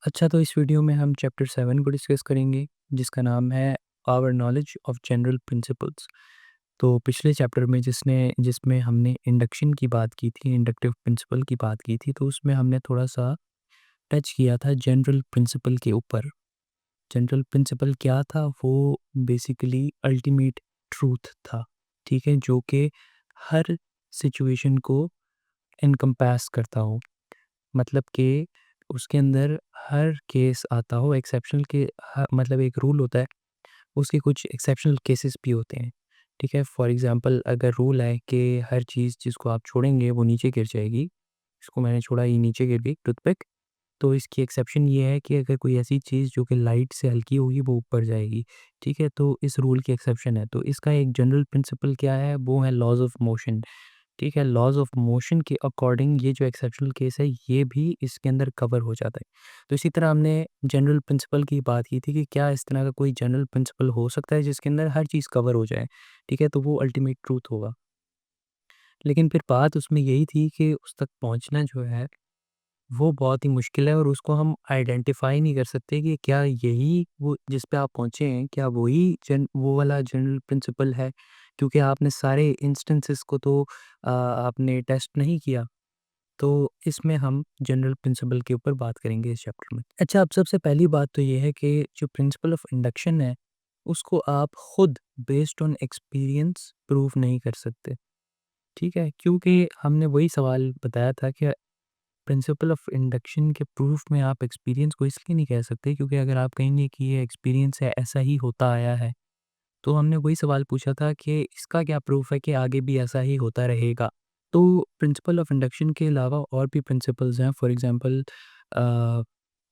अच्छा, तो इस वीडियो में हम चैप्टर 7 को डिस्कस करेंगे, जिसका नाम है our knowledge of general principles. तो पिछले चैप्टर में जिसमें हमने इंडक्शन की बात की थी, इंडक्टिव प्रिंसिपल की बात की थी, तो उसमें हमने थोड़ा-सा टच किया था जनरल प्रिंसिपल के ऊपर। जनरल प्रिंसिपल क्या था? वो बेसिकली अल्टीमेट ट्रूथ था, ठीक है? जो कि हर सिचुएशन को एनकम्पास करता हो। मतलब कि उसके अंदर हर केस आता हो एक्सेप्शनल के मतलब एक रूल होता है, उसके कुछ एक्सेप्शनल केसेस भी होते हैं, ठीक है? फॉर एग्ज़ाम्पल अगर रूल है कि हर चीज़ जिसको आप छोड़ेंगे वो नीचे गिर जाएगी, इसको मैंने छोड़ा ये नीचे गिर गई टूथपिक, तो इसकी एक्सेप्शन ये है कि अगर कोई ऐसी चीज़ जो कि लाइट से हल्की होगी वो ऊपर जाएगी, ठीक है? तो इस रूल की एक्सेप्शन है, तो इसका एक जनरल प्रिंसिपल क्या है? वो है लॉज़ ऑफ मोशन। ठीक है, लॉज़ ऑफ मोशन के अकॉर्डिंग ये जो एक्सेप्शनल केस है, ये भी इसके अंदर कवर हो जाता है। तो इसी तरह हमने जनरल प्रिंसिपल की बात की थी कि क्या इस तरह का कोई जनरल प्रिंसिपल हो सकता है जिसके अंदर हर चीज़ कवर हो जाए, ठीक है? तो वो अल्टीमेट ट्रूथ होगा। लेकिन फिर बात उसमें यही थी कि उस तक पहुँचना जो है, वो बहुत ही मुश्किल है और उसको हम आइडेंटिफ़ाई नहीं कर सकते कि क्या यही वो जिस पे आप पहुँचे हैं, क्या वही वो वाला जनरल प्रिंसिपल है? क्योंकि आपने सारे इंस्टेंसेस को तो आपने टेस्ट नहीं किया। तो इसमें हम जनरल प्रिंसिपल के ऊपर बात करेंगे इस चैप्टर में। अच्छा, अब सबसे पहली बात तो ये है कि जो प्रिंसिपल ऑफ इंडक्शन है, उसको आप खुद बेस्ड ऑन एक्सपीरियंस प्रूव नहीं कर सकते, ठीक है? क्योंकि हमने वही सवाल बताया था कि प्रिंसिपल ऑफ इंडक्शन के प्रूफ में आप एक्सपीरियंस को इसलिए नहीं कह सकते क्योंकि अगर आप कहेंगे कि ये एक्सपीरियंस है, ऐसा ही होता आया है, तो हमने वही सवाल पूछा था कि इसका क्या प्रूफ है कि आगे भी ऐसा ही होता रहेगा? तो प्रिंसिपल ऑफ इंडक्शन के अलावा और भी प्रिंसिपल्स हैं। फॉर एग्जांपल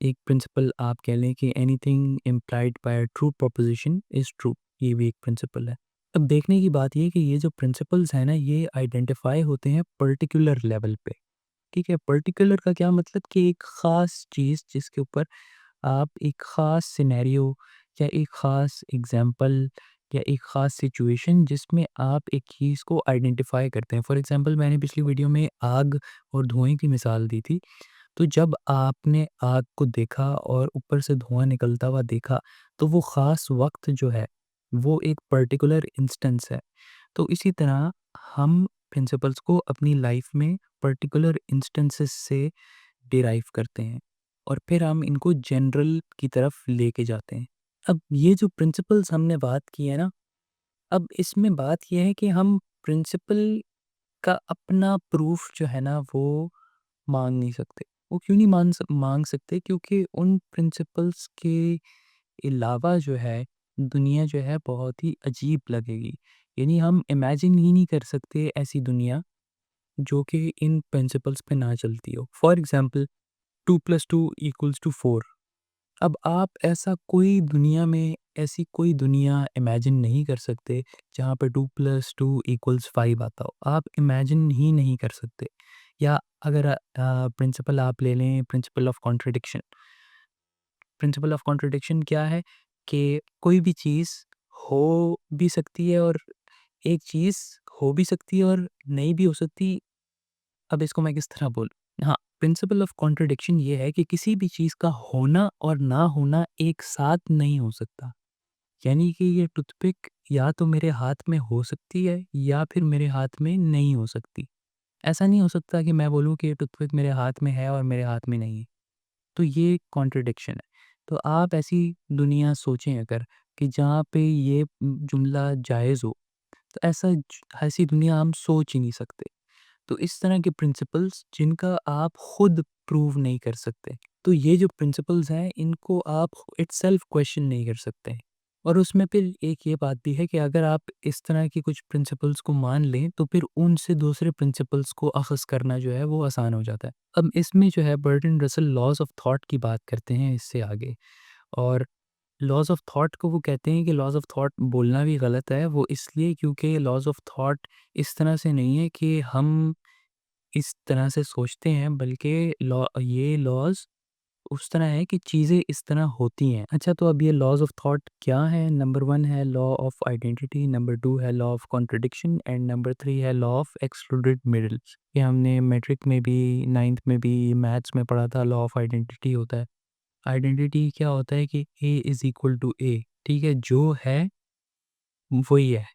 एक प्रिंसिपल आप कह लें कि anything implied by a true proposition is true, ये भी एक प्रिंसिपल है। अब देखने की बात ये है कि ये जो प्रिंसिपल्स हैं ना, ये आइडेंटिफ़ाई होते हैं पर्टिकुलर लेवल पे, ठीक है? पर्टिकुलर का क्या मतलब कि एक ख़ास चीज़ जिसके ऊपर आप एक ख़ास सिनेरियो या एक ख़ास एग्ज़ाम्पल या एक ख़ास सिचुएशन जिसमें आप एक चीज़ को आइडेंटिफ़ाई करते हैं। फॉर एग्ज़ाम्पल मैंने पिछली वीडियो में आग और धुएँ की मिसाल दी थी। तो जब आपने आग को देखा और ऊपर से धुआँ निकलता हुआ देखा, तो वो ख़ास वक़्त जो है, वो एक पर्टिकुलर इंस्टेंस है। तो इसी तरह हम प्रिंसिपल्स को अपनी लाइफ़ में पर्टिकुलर इंस्टेंसेस से डिराइव करते हैं और फिर हम इनको जनरल की तरफ लेके जाते हैं। अब ये जो प्रिंसिपल्स हमने बात की है ना, अब इसमें बात ये है कि हम प्रिंसिपल का अपना प्रूफ जो है ना वो माँग नहीं सकते। वो क्यों नहीं माँग सकते? क्योंकि उन प्रिंसिपल्स के अलावा जो है दुनिया जो है बहुत ही अजीब लगेगी। यानी हम इमेजिन ही नहीं कर सकते ऐसी दुनिया जो कि इन प्रिंसिपल्स पे ना चलती हो। For example 2 + 2 = 4। अब आप ऐसी कोई दुनिया इमेजिन नहीं कर सकते जहाँ पे 2 + 2 = 5 आता हो। आप इमेजिन ही नहीं कर सकते। या अगर प्रिंसिपल आप ले लें principle of contradiction. Principle of contradiction क्या है कि कोई भी चीज़ हो भी सकती है और एक चीज़ हो भी सकती है और नहीं भी हो सकती। अब इसको मैं किस तरह बोलूँ? हाँ, प्रिंसिपल ऑफ कॉन्ट्रडिक्शन ये है कि किसी भी चीज़ का होना और ना होना एक साथ नहीं हो सकता। यानी कि ये टूथपिक या तो मेरे हाथ में हो सकती है या फिर मेरे हाथ में नहीं हो सकती। ऐसा नहीं हो सकता कि मैं बोलूँ कि ये टूथपिक मेरे हाथ में है और मेरे हाथ में नहीं है। तो ये कॉन्ट्रडिक्शन है। तो आप ऐसी दुनिया सोचें अगर कि जहाँ पे ये जुमला जायज़ हो, तो ऐसी दुनिया हम सोच ही नहीं सकते। तो इस तरह के प्रिंसिपल्स जिनका आप खुद प्रूव नहीं कर सकते। तो ये जो प्रिंसिपल्स हैं इनको आप इटसेल्फ क्वेश्चन नहीं कर सकते। और उसमें फिर एक ये बात भी है कि अगर आप इस तरह की कुछ प्रिंसिपल्स को मान लें तो फिर उनसे दूसरे प्रिंसिपल्स को अख़ज़ करना जो है वो आसान हो जाता है। अब इसमें जो है Burton Russell laws of thought की बात करते हैं इससे आगे। और लॉज़ ऑफ थॉट को वो कहते हैं कि लॉज़ ऑफ थॉट बोलना भी गलत है। वो इसलिए क्योंकि लॉज़ ऑफ थॉट इस तरह से नहीं है कि हम इस तरह से सोचते हैं, बल्कि ये लॉज़ उस तरह है कि चीज़ें इस तरह होती हैं। अच्छा, तो अब ये लॉज़ ऑफ थॉट क्या है? नंबर 1 है लॉ ऑफ आइडेंटिटी, नंबर 2 है law of contradiction and number 3 है लॉ ऑफ एक्सक्लूडेड मिडल्स। ये हमने मैट्रिक में भी, 9th में भी, मैथ्स में पढ़ा था, लॉ ऑफ आइडेंटिटी होता है। आइडेंटिटी क्या होता है कि ए इज़ इक्वल टू ए, ठीक है? जो है वही है,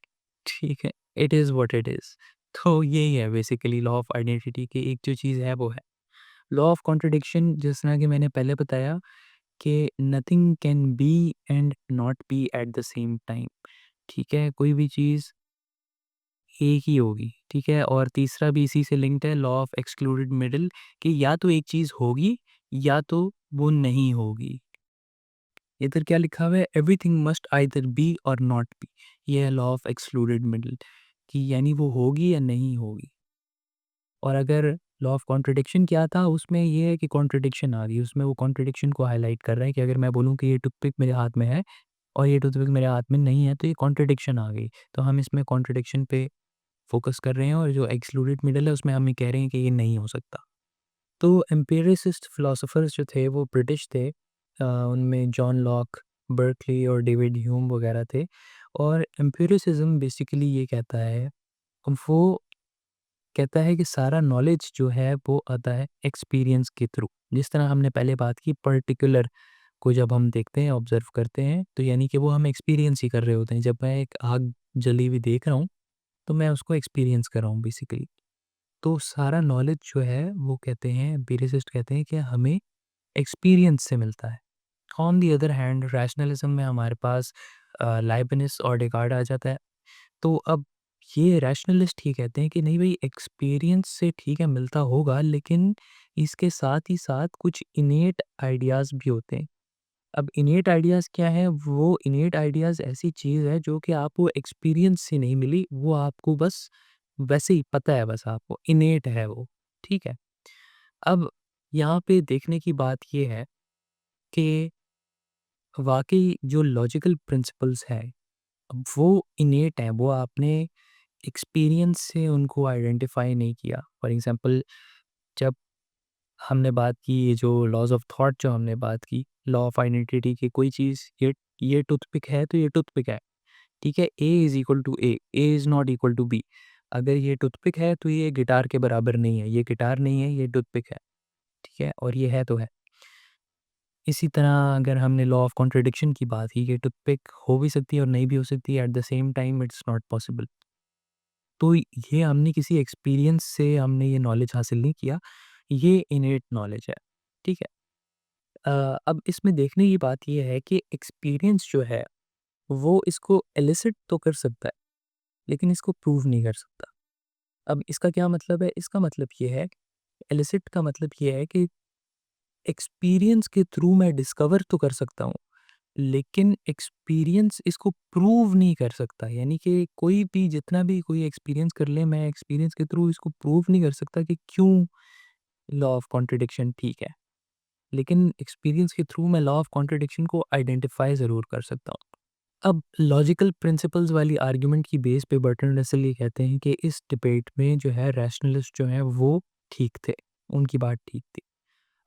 ठीक है? It is what it is. तो यही है बेसिकली लॉ ऑफ आइडेंटिटी की एक जो चीज़ है वो है। लॉ ऑफ कॉन्ट्रडिक्शन जिस तरह कि मैंने पहले बताया कि nothing can be and not be at the same time, ठीक है? कोई भी चीज़ एक ही होगी, ठीक है? और तीसरा भी इसी से लिंक्ड है लॉ ऑफ एक्सक्लूडेड मिडल कि या तो एक चीज़ होगी या तो वो नहीं होगी। इधर क्या लिखा हुआ है एवरीथिंग मस्ट आइदर बी और नॉट बी। ये है लॉ ऑफ एक्सक्लूडेड मिडल कि यानी वो होगी या नहीं होगी। और अगर लॉ ऑफ कॉन्ट्रडिक्शन क्या था उसमें ये है कि कॉन्ट्रडिक्शन आ गई, उसमें वो कॉन्ट्रडिक्शन को हाईलाइट कर रहा है कि अगर मैं बोलूँ कि ये टूथपिक मेरे हाथ में है और ये टूथपिक मेरे हाथ में नहीं है तो ये कॉन्ट्रडिक्शन आ गई। तो हम इसमें कॉन्ट्रडिक्शन पे फ़ोकस कर रहे हैं और जो एक्सक्लूडेड मिडल है उसमें हम ये कह रहे हैं कि ये नहीं हो सकता। तो एम्पिरिसिस्ट फिलोसोफर्स जो थे वो ब्रिटिश थे, उनमें जॉन लॉक, बर्कली और डेविड ह्यूम वगैरह थे। और एम्पिरिसिज्म बेसिकली ये कहता है, वो कहता है कि सारा नॉलेज जो है वो आता है एक्सपीरियंस के थ्रू। जिस तरह हमने पहले बात की पर्टिकुलर को जब हम देखते हैं, ऑब्जर्व करते हैं तो यानी कि वो हम एक्सपीरियंस ही कर रहे होते हैं। जब मैं एक आग जली हुई देख रहा हूँ तो मैं उसको एक्सपीरियंस कर रहा हूँ बेसिकली। तो सारा नॉलेज जो है वो कहते हैं एम्पिरिसिस्ट कहते हैं कि हमें एक्सपीरियंस से मिलता है। On the other hand rationalism में हमारे पास लाइबनिस और डेकार्ड आ जाता है। तो अब ये रैशनलिस्ट ही कहते हैं कि नहीं भाई एक्सपीरियंस से ठीक है मिलता होगा, लेकिन इसके साथ ही साथ कुछ इनेट आइडियाज़ भी होते हैं। अब इनेट आइडियाज़ क्या है? वो इनेट आइडियाज़ ऐसी चीज़ है जो कि आपको एक्सपीरियंस से नहीं मिली, वो आपको बस वैसे ही पता है, बस आपको इनेट है वो, ठीक है? अब यहाँ पे देखने की बात ये है कि वाक़ई जो लॉजिकल प्रिंसिपल्स हैं, अब वो इनेट हैं, वो आपने एक्सपीरियंस से उनको आइडेंटिफ़ाई नहीं किया। फॉर एग्ज़ाम्पल जब हमने बात की ये जो लॉज़ ऑफ थॉट जो हमने बात की, लॉ ऑफ आइडेंटिटी की कोई चीज़ ये टूथपिक है तो ये टूथपिक है, ठीक है? A is equal to A is not equal to B. अगर ये टूथपिक है तो ये गिटार के बराबर नहीं है, ये गिटार नहीं है, ये टूथपिक है, ठीक है? और ये है तो है। इसी तरह अगर हमने लॉ ऑफ कॉन्ट्रडिक्शन की बात की कि टूथपिक हो भी सकती है और नहीं भी हो सकती है, at the same time it's not possible. तो ये हमने किसी एक्सपीरियंस से हमने ये नॉलेज हासिल नहीं किया, ये इनेट नॉलेज है, ठीक है? अब इसमें देखने की बात ये है कि एक्सपीरियंस जो है, वो इसको एलिसिट तो कर सकता है, लेकिन इसको प्रूव नहीं कर सकता। अब इसका क्या मतलब है? इसका मतलब ये है, एलिसिट का मतलब ये है कि एक्सपीरियंस के थ्रू मैं डिस्कवर तो कर सकता हूँ, लेकिन एक्सपीरियंस इसको प्रूव नहीं कर सकता। यानी कि कोई भी जितना भी कोई एक्सपीरियंस कर ले, मैं एक्सपीरियंस के थ्रू इसको प्रूव नहीं कर सकता कि क्यों लॉ ऑफ कॉन्ट्रडिक्शन ठीक है। लेकिन एक्सपीरियंस के थ्रू मैं लॉ ऑफ कॉन्ट्रडिक्शन को आइडेंटिफ़ाई ज़रूर कर सकता हूँ। अब लॉजिकल प्रिंसिपल्स वाली आर्गुमेंट की बेस पे बर्टन रसल ये कहते हैं कि इस डिबेट में जो है रैशनलिस्ट जो हैं वो ठीक थे, उनकी बात ठीक थी।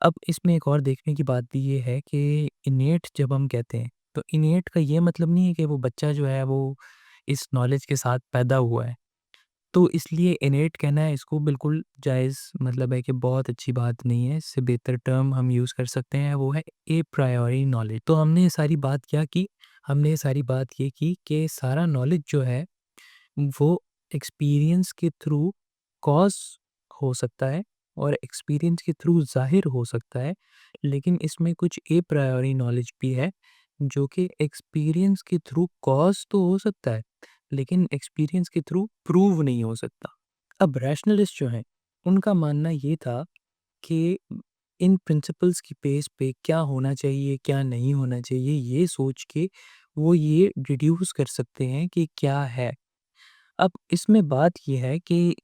अब इसमें एक और देखने की बात भी ये है कि इनेट जब हम कहते हैं, तो इनेट का ये मतलब नहीं है कि वो बच्चा जो है वो इस नॉलेज के साथ पैदा हुआ है। तो इसलिए इनेट कहना है इसको बिल्कुल जायज़ मतलब है कि बहुत अच्छी बात नहीं है। इससे बेहतर टर्म हम यूज़ कर सकते हैं वो है ए प्रायोरी नॉलेज। तो हमने ये सारी बात क्या की? हमने ये सारी बात ये की कि सारा नॉलेज जो है वो एक्सपीरियंस के थ्रू कॉज़ हो सकता है और एक्सपीरियंस के थ्रू ज़ाहिर हो सकता है, लेकिन इसमें कुछ ए प्रायोरी नॉलेज भी है, जो कि एक्सपीरियंस के थ्रू कॉज़ तो हो सकता है, लेकिन एक्सपीरियंस के थ्रू प्रूव नहीं हो सकता। अब रैशनलिस्ट जो हैं, उनका मानना ये था कि इन प्रिंसिपल्स की बेस पे क्या होना चाहिए, क्या नहीं होना चाहिए, ये सोच के वो ये डिड्यूस कर सकते हैं कि क्या है। अब इसमें बात ये है कि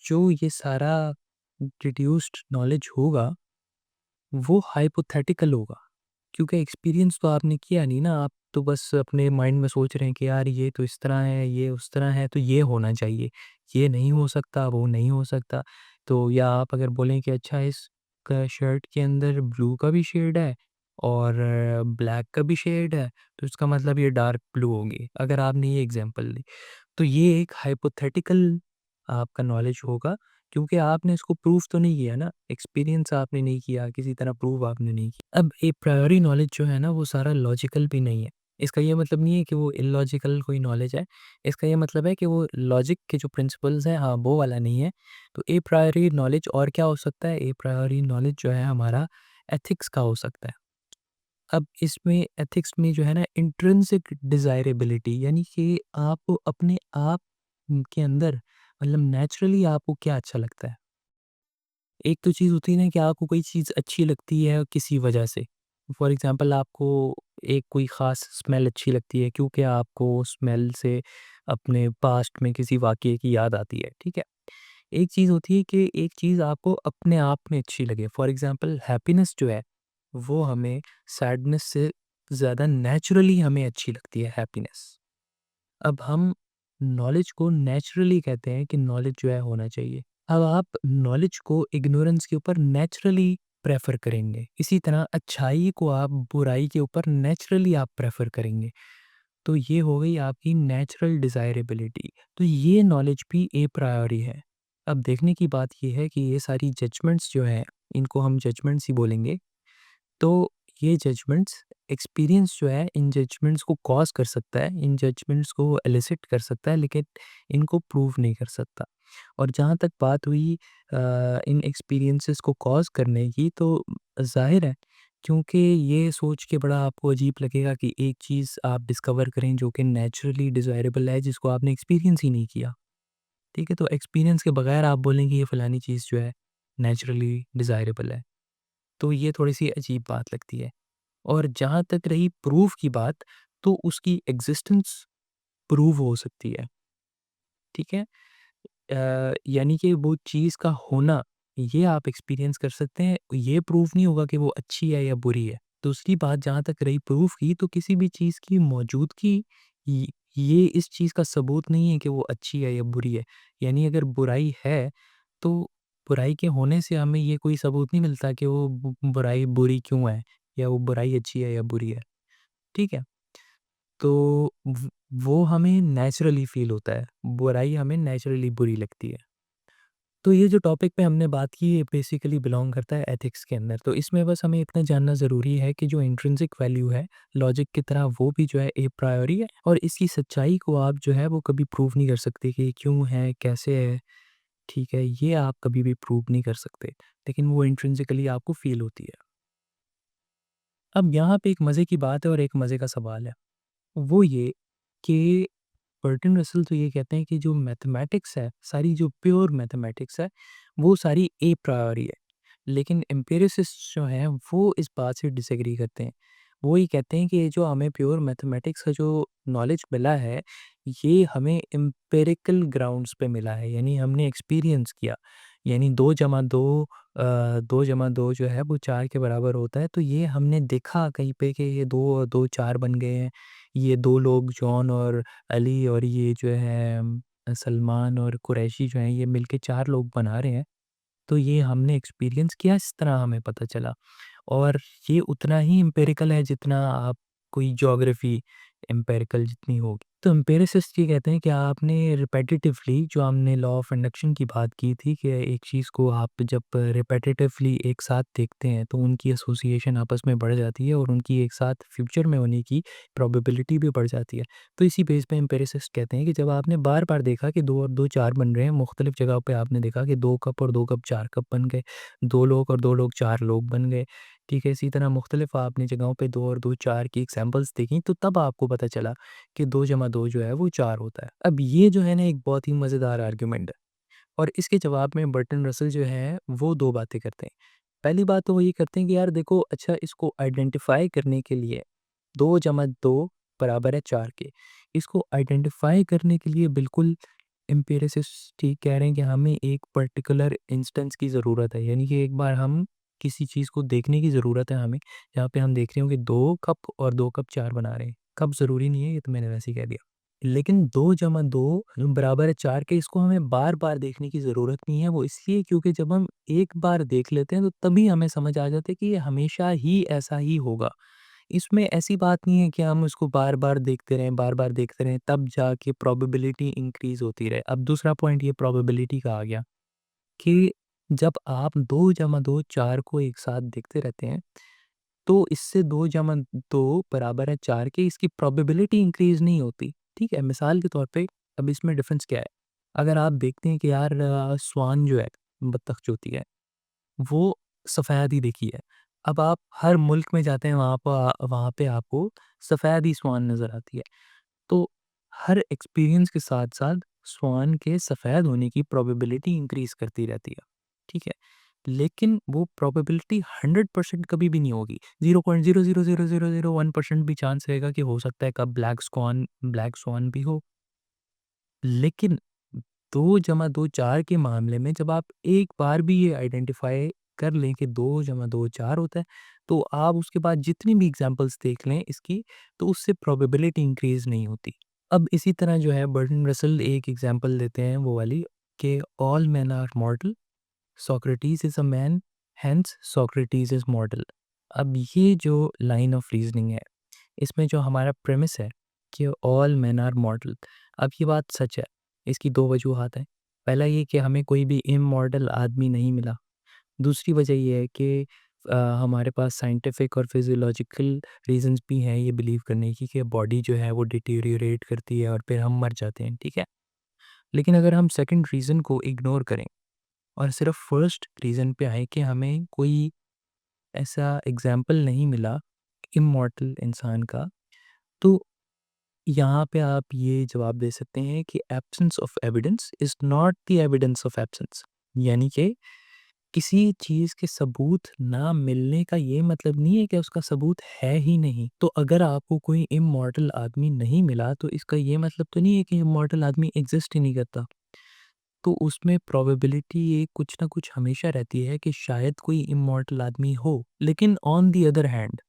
जो ये सारा डिड्यूस्ड नॉलेज होगा, वो हाइपोथेटिकल होगा, क्योंकि एक्सपीरियंस तो आपने किया नहीं ना, आप तो बस अपने माइंड में सोच रहे हैं कि यार ये तो इस तरह है, ये उस तरह है, तो ये होना चाहिए, ये नहीं हो सकता, वो नहीं हो सकता। तो या आप अगर बोलें कि अच्छा इस क शर्ट के अंदर ब्लू का भी शेड है और ब्लैक का भी शेड है, तो इसका मतलब ये डार्क ब्लू होगी, अगर आपने ये एग्ज़ाम्पल ली। तो ये एक हाइपोथेटिकल आपका नॉलेज होगा, क्योंकि आपने इसको प्रूव तो नहीं किया ना, एक्सपीरियंस आपने नहीं किया, किसी तरह प्रूव आपने नहीं किया। अब ए प्रायोरी नॉलेज जो है ना वो सारा लॉजिकल भी नहीं है। इसका ये मतलब नहीं है कि वो इलॉजिकल कोई नॉलेज है। इसका ये मतलब है कि वो लॉजिक के जो प्रिंसिपल्स हैं हाँ, वो वाला नहीं है। तो ए प्रायोरी नॉलेज और क्या हो सकता है? ए प्रायोरी नॉलेज जो है हमारा एथिक्स का हो सकता है। अब इसमें एथिक्स में जो है ना इंट्रिंसिक डिज़ायरेबिलिटी यानी कि आप अपने आप के अंदर मतलब नेचुरली आपको क्या अच्छा लगता है। एक तो चीज़ होती है ना कि आपको कोई चीज़ अच्छी लगती है किसी वजह से। फॉर एग्ज़ाम्पल आपको एक कोई ख़ास स्मेल अच्छी लगती है क्योंकि आपको स्मेल से अपने पास्ट में किसी वाक़ये की याद आती है, ठीक है? एक चीज़ होती है कि एक चीज़ आपको अपने आप में अच्छी लगे। फॉर एग्ज़ाम्पल हैप्पीनेस जो है, वो हमें सैडनेस से ज़्यादा नेचुरली हमें अच्छी लगती है हैप्पीनेस। अब हम नॉलेज को नेचुरली कहते हैं कि नॉलेज जो है होना चाहिए। अब आप नॉलेज को इग्नोरेंस के ऊपर नेचुरली प्रेफ़र करेंगे। इसी तरह अच्छाई को आप बुराई के ऊपर नेचुरली आप प्रेफ़र करेंगे। तो ये हो गई आपकी नेचुरल डिज़ायरेबिलिटी। तो ये नॉलेज भी ए प्रायोरी है। अब देखने की बात ये है कि ये सारी जजमेंट्स जो हैं, इनको हम जजमेंट्स ही बोलेंगे। तो ये जजमेंट्स एक्सपीरियंस जो है इन जजमेंट्स को कॉज़ कर सकता है, इन जजमेंट्स को एलिसिट कर सकता है लेकिन इनको प्रूव नहीं कर सकता। और जहाँ तक बात हुई इन एक्सपीरियंसेस को कॉज़ करने की तो ज़ाहिर है क्योंकि ये सोच के बड़ा आपको अजीब लगेगा कि एक चीज़ आप डिस्कवर करें जो कि नेचुरली डिज़ायरेबल है जिसको आपने एक्सपीरियंस ही नहीं किया। ठीक है? तो एक्सपीरियंस के बगैर आप बोलेंगे ये फलानी चीज़ जो है नेचुरली डिज़ायरेबल है। तो ये थोड़ी-सी अजीब बात लगती है। और जहाँ तक रही प्रूफ़ की बात, तो उसकी एग्ज़िस्टेंस प्रूव हो सकती है, ठीक है? यानी कि वो चीज़ का होना, ये आप एक्सपीरियंस कर सकते हैं, ये प्रूफ़ नहीं होगा कि वो अच्छी है या बुरी है। दूसरी बात जहाँ तक रही प्रूफ़ की, तो किसी भी चीज़ की मौजूदगी य ये इस चीज़ का सबूत नहीं है कि वो अच्छी है या बुरी है। यानी अगर बुराई है, तो बुराई के होने से हमें ये कोई सबूत नहीं मिलता कि वो बुराई बुरी क्यों है या वो बुराई अच्छी है या बुरी है। ठीक है? तो वो हमें नेचुरली फ़ील होता है, बुराई हमें नेचुरली बुरी लगती है। तो ये जो टॉपिक पे हमने बात की ये बेसिकली बिलॉन्ग करता है एथिक्स के अंदर। तो इसमें बस हमें इतना जानना ज़रूरी है कि जो इंट्रिंसिक वैल्यू है, लॉजिक की तरह वो भी जो है ए प्रायोरी है और इसकी सच्चाई को आप जो है वो कभी प्रूव नहीं कर सकते कि क्यों है, कैसे है, ठीक है? ये आप कभी भी प्रूव नहीं कर सकते, लेकिन वो इंट्रिंसिकली आपको फ़ील होती है। अब यहाँ पे एक मज़े की बात है और एक मज़े का सवाल है। वो ये कि बर्टन रसल तो ये कहते हैं कि जो मैथमेटिक्स है, सारी जो प्योर मैथमेटिक्स है, वो सारी ए प्रायोरी है। लेकिन एम्पिरिसिस्ट जो हैं, वो इस बात से डिसएग्री करते हैं। वो ये कहते हैं कि ये जो हमें प्योर मैथमेटिक्स का जो नॉलेज मिला है, ये हमें एम्पिरिकल ग्राउंड्स पे मिला है, यानी हमने एक्सपीरियंस किया। यानी 2 जमा 2 2 जमा 2 जो है वो 4 के बराबर होता है, तो ये हमने देखा कहीं पे कि ये 2 और 2 4 बन गए हैं। ये 2 लोग जॉन और अली और ये जो है सलमान और कुरैशी जो हैं, ये मिलके 4 लोग बना रहे हैं। तो ये हमने एक्सपीरियंस किया, इस तरह हमें पता चला और ये उतना ही एम्पिरिकल है जितना आप कोई ज्योग्राफी एम्पिरिकल जितनी होगी। तो एम्पिरिसिस्ट ये कहते हैं कि आपने रिपेटिटिवली जो हमने लॉ ऑफ इंडक्शन की बात की थी कि एक चीज़ को आप जब रिपेटिटिवली एक साथ देखते हैं तो उनकी एसोसिएशन आपस में बढ़ जाती है और उनकी एक साथ फ्यूचर में होने की प्रोबेबिलिटी भी बढ़ जाती है। तो इसी बेस पे एम्पिरिसिस्ट कहते हैं कि जब आपने बार-बार देखा कि 2 और 2 4 बन रहे हैं, मुख्तलिफ जगह पे आपने देखा कि 2 कप और 2 कप 4 कप बन गए, 2 लोग और 2 लोग 4 लोग बन गए, ठीक है? इसी तरह मुख्तलिफ आपने जगहों पे 2 और 2 4 की एग्ज़ाम्पल्स देखी, तो तब आपको पता चला कि 2 जमा 2 जो है वो 4 होता है। अब ये जो है ना एक बहुत ही मज़ेदार आर्गुमेंट है और इसके जवाब में बर्टन रसल जो है वो 2 बातें करते हैं। पहली बात तो वो ये करते हैं कि यार देखो अच्छा इसको आइडेंटिफ़ाई करने के लिए 2 जमा 2 बराबर है 4 के। इसको आइडेंटिफ़ाई करने के लिए बिल्कुल एम्पिरिसिस्ट ठीक कह रहे हैं कि हमें एक पर्टिकुलर इंस्टेंस की ज़रूरत है। यानी कि एक बार हम किसी चीज़ को देखने की ज़रूरत है हमें, जहाँ पे हम देख रहे हो कि 2 कप और 2 कप 4 बना रहे हैं। कप ज़रूरी नहीं है, ये तो मैंने वैसे ही कह दिया। लेकिन 2 जमा 2 बराबर है 4 के, इसको हमें बार-बार देखने की ज़रूरत नहीं है। वो इसलिए क्योंकि जब हम एक बार देख लेते हैं, तो तभी हमें समझ आ जाता है कि ये हमेशा ही ऐसा ही होगा। इसमें ऐसी बात नहीं है कि हम उसको बार-बार देखते रहें, तब जाके प्रोबेबिलिटी इंक्रीज़ होती रहे। अब दूसरा पॉइंट ये प्रोबेबिलिटी का आ गया। कि जब आप 2 जमा 2 4 को एक साथ देखते रहते हैं, तो इससे 2 जमा 2 बराबर है 4 के, इसकी प्रोबेबिलिटी इंक्रीज़ नहीं होती, ठीक है? मिसाल के तौर पे अब इसमें डिफ़रेंस क्या है? अगर आप देखते हैं कि यार स्वान जो है, बत्तख जो होती है, वो सफ़ेद ही देखी है। अब आप हर मुल्क में जाते हैं, वहाँ पे आपको सफ़ेद ही स्वान नज़र आती है। तो हर एक्सपीरियंस के साथ-साथ स्वान के सफ़ेद होने की प्रोबेबिलिटी इंक्रीज़ करती रहती है, ठीक है? लेकिन वो प्रोबेबिलिटी 100% कभी भी नहीं होगी। 0.0000001% भी चांस रहेगा कि हो सकता है कब ब्लैक स्वान भी हो। लेकिन 2 जमा 2 4 के मामले में जब आप एक बार भी ये आइडेंटिफ़ाई कर लें कि 2 जमा 2 4 होता है, तो आप उसके बाद जितनी भी एग्ज़ाम्पल्स देख लें इसकी, तो उससे प्रोबेबिलिटी इंक्रीज़ नहीं होती। अब इसी तरह जो है बर्टन रसल एक एग्ज़ाम्पल देते हैं वो वाली कि all men are mortal, Socrates is a man, hence Socrates is mortal. अब ये जो लाइन ऑफ रीज़निंग है, इसमें जो हमारा प्रेमिस है कि ऑल मेन आर मॉर्टल, अब ये बात सच है। इसकी 2 वजूहात हैं। पहला ये कि हमें कोई भी इमॉर्टल आदमी नहीं मिला। दूसरी वजह ये है कि हमारे पास साइंटिफिक और फिज़ियोलॉजिकल रीज़न्स भी हैं ये बिलीव करने की कि बॉडी जो है वो डिटेरियोरेट करती है और फिर हम मर जाते हैं, ठीक है? लेकिन अगर हम सेकंड रीज़न को इग्नोर करें और सिर्फ फर्स्ट रीज़न पे आएँ कि हमें कोई ऐसा एग्ज़ाम्पल नहीं मिला इमॉर्टल इंसान का, तो यहाँ पे आप ये जवाब दे सकते हैं कि absence of evidence is not the evidence of absence. यानी कि किसी चीज़ के सबूत ना मिलने का ये मतलब नहीं है कि उसका सबूत है ही नहीं। तो अगर आपको कोई इमॉर्टल आदमी नहीं मिला तो इसका ये मतलब तो नहीं है कि इमॉर्टल आदमी एग्ज़िस्ट ही नहीं करता। तो उसमें प्रोबेबिलिटी ये कुछ ना कुछ हमेशा रहती है कि शायद कोई इमॉर्टल आदमी हो। लेकिन ऑन द अदर हैंड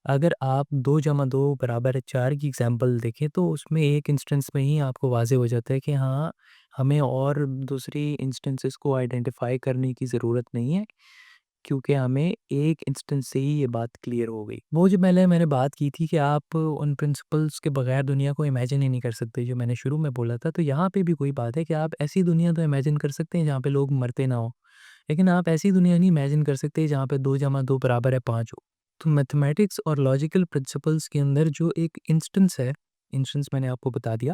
अगर आप 2 जमा 2 बराबर है 4 की एग्ज़ाम्पल देखें तो उसमें एक इंस्टेंस में ही आपको वाज़ेह हो जाता है कि हाँ, हमें और दूसरी इंस्टेंसेस को आइडेंटिफ़ाई करने की ज़रूरत नहीं है, क्योंकि हमें एक इंस्टेंस से ही ये बात क्लियर हो गई। वो जो पहले मैंने बात की थी कि आप उन प्रिंसिपल्स के बगैर दुनिया को इमेजिन ही नहीं कर सकते, जो मैंने शुरू में बोला था, तो यहाँ पे भी वही बात है कि आप ऐसी दुनिया तो इमेजिन कर सकते हैं जहाँ पे लोग मरते ना हों। लेकिन आप ऐसी दुनिया नहीं इमेजिन कर सकते जहाँ पे 2 जमा 2 बराबर है 5 हो। तो मैथमेटिक्स और लॉजिकल प्रिंसिपल्स के अंदर जो एक इंस्टेंस है, इंस्टेंस मैंने आपको बता दिया,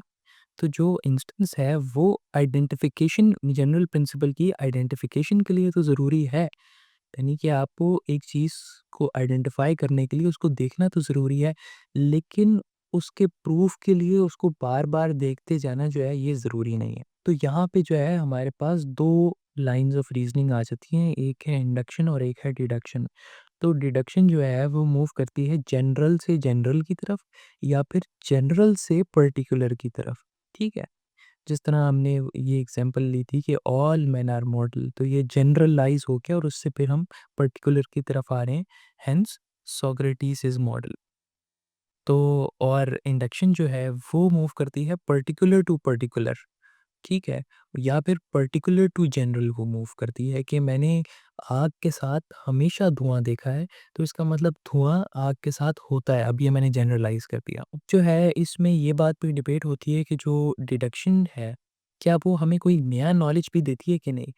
तो जो इंस्टेंस है वो आइडेंटिफिकेशन जनरल प्रिंसिपल की आइडेंटिफिकेशन के लिए तो ज़रूरी है। यानी कि आपको एक चीज़ को आइडेंटिफ़ाई करने के लिए उसको देखना तो ज़रूरी है, लेकिन उसके प्रूफ़ के लिए उसको बार-बार देखते जाना जो है ये ज़रूरी नहीं है। तो यहाँ पे जो है हमारे पास 2 लाइन्स ऑफ रीज़निंग आ जाती हैं, एक है इंडक्शन और एक है डिडक्शन। तो डिडक्शन जो है वो मूव करती है जनरल से जनरल की तरफ या फिर जनरल से पर्टिकुलर की तरफ, ठीक है? जिस तरह हमने ये एग्जांपल ली थी कि ऑल मेन आर मॉर्टल, तो ये जनरलाइज़ हो गया और उससे फिर हम पर्टिकुलर की तरफ आ रहे हैं, हेंस सोक्रेटिस इज़ मॉडल। तो और इंडक्शन जो है वो मूव करती है पर्टिकुलर टू पर्टिकुलर, ठीक है? या फिर पर्टिकुलर टू जनरल वो मूव करती है कि मैंने आग के साथ हमेशा धुआँ देखा है, तो इसका मतलब धुआँ आग के साथ होता है। अब ये मैंने जनरलाइज़ कर दिया। अब जो है इसमें ये बात भी डिबेट होती है कि जो डिडक्शन है, क्या वो हमें कोई नया नॉलेज भी देती है कि नहीं?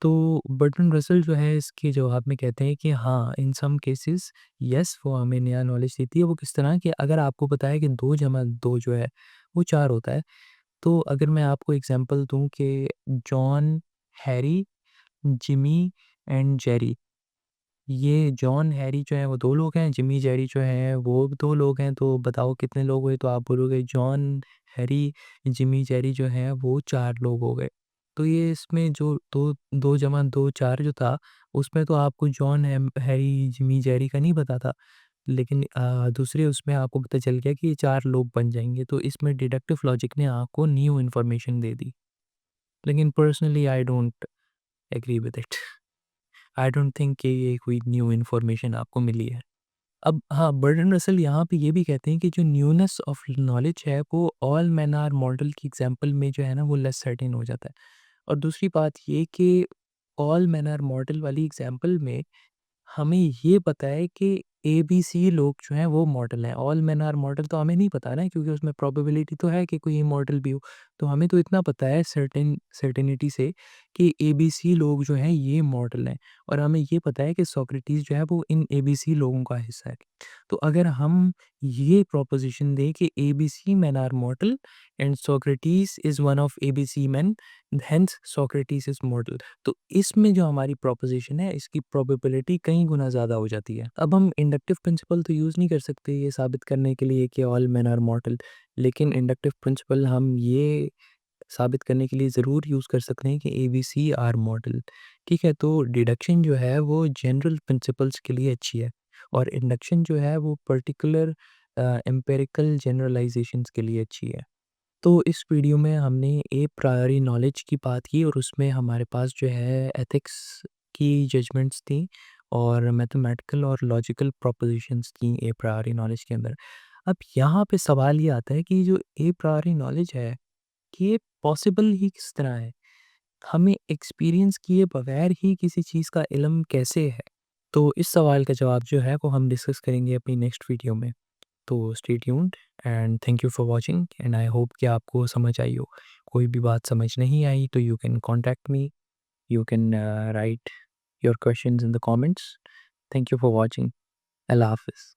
तो बर्टन रसल जो है इसके जवाब में कहते हैं कि हाँ, इन सम केसेस येस, वो हमें नया नॉलेज देती है। वो किस तरह कि अगर आपको पता है कि 2 जमा 2 जो है वो 4 होता है, तो अगर मैं आपको एग्ज़ाम्पल दूँ कि John, Harry, Jimmy and Jerry, ये जॉन, हैरी जो है वो 2 लोग हैं, जिमी, जेरी जो हैं वो 2 लोग हैं, तो बताओ कितने लोग हुए? तो आप बोलोगे जॉन, हैरी, जिमी, जेरी जो हैं वो 4 लोग हो गए। तो ये इसमें जो 2 जमा 2 4 जो था, उसमें तो आपको जॉन, हैरी, जिमी, जेरी का नहीं पता था। लेकिन दूसरे उसमें आपको पता चल गया कि ये 4 लोग बन जाएँगे, तो इसमें डिडक्टिव लॉजिक ने आपको न्यू इन्फॉर्मेशन दे दी। लेकिन personally I don't agree with it. I don't think कि ये कोई न्यू इन्फॉर्मेशन आपको मिली है। अब हाँ, बर्टन रसल यहाँ पे ये भी कहते हैं कि जो न्यूनेस ऑफ नॉलेज है वो ऑल मैन आर मॉडल की एग्ज़ाम्पल में जो है ना वो लेस सर्टेन हो जाता है। और दूसरी बात ये कि ऑल मैन आर मॉडल वाली एग्ज़ाम्पल में हमें ये पता है कि एबीसी लोग जो हैं वो मॉडल हैं। ऑल मेन आर मॉडल तो हमें नहीं पता ना, क्योंकि उसमें प्रोबेबिलिटी तो है कि कोई इमॉर्टल भी हो। तो हमें तो इतना पता है सर्टेनिटी से कि एबीसी लोग जो हैं ये मॉडल हैं और हमें ये पता है कि सोक्रेटिस जो है वो इन एबीसी लोगों का हिस्सा है। तो अगर हम ये प्रोपोज़िशन दें कि ABC men are mortal and Socrates is one of ABC men, hence Socrates is mortal. तो इसमें जो हमारी प्रोपोज़िशन है इसकी प्रोबेबिलिटी कई गुना ज़्यादा हो जाती है। अब हम इंडक्टिव प्रिंसिपल तो यूज़ नहीं कर सकते ये साबित करने के लिए कि ऑल मेन आर मॉर्टल, लेकिन इंडक्टिव प्रिंसिपल हम ये साबित करने के लिए ज़रूर यूज़ कर सकते हैं कि एबीसी आर मॉडल। ठीक है, तो डिडक्शन जो है वो जनरल प्रिंसिपल्स के लिए अच्छी है और इंडक्शन जो है वो पर्टिकुलर एम्पिरिकल जनरलाइजेशंस के लिए अच्छी है। तो इस वीडियो में हमने ए प्रायोरी नॉलेज की बात की और उसमें हमारे पास जो है एथिक्स की जजमेंट्स थी और मैथमेटिकल और लॉजिकल प्रोपोजिशंस थी ए प्रायोरी नॉलेज के अंदर। अब यहाँ पे सवाल ये आता है कि जो ए प्रायोरी नॉलेज है ये पॉसिबल ही किस तरह है? हमें एक्सपीरियंस किए बगैर ही किसी चीज़ का इल्म कैसे है? तो इस सवाल का जवाब जो है वो हम डिस्कस करेंगे अपनी नेक्स्ट वीडियो में। तो stay tuned and thank you for watching and I hope कि आपको समझ आई हो। कोई भी बात समझ नहीं आई तो you can contact me, you can write your questions in the comments. Thank you for watching. अल्लाह हाफ़िज़।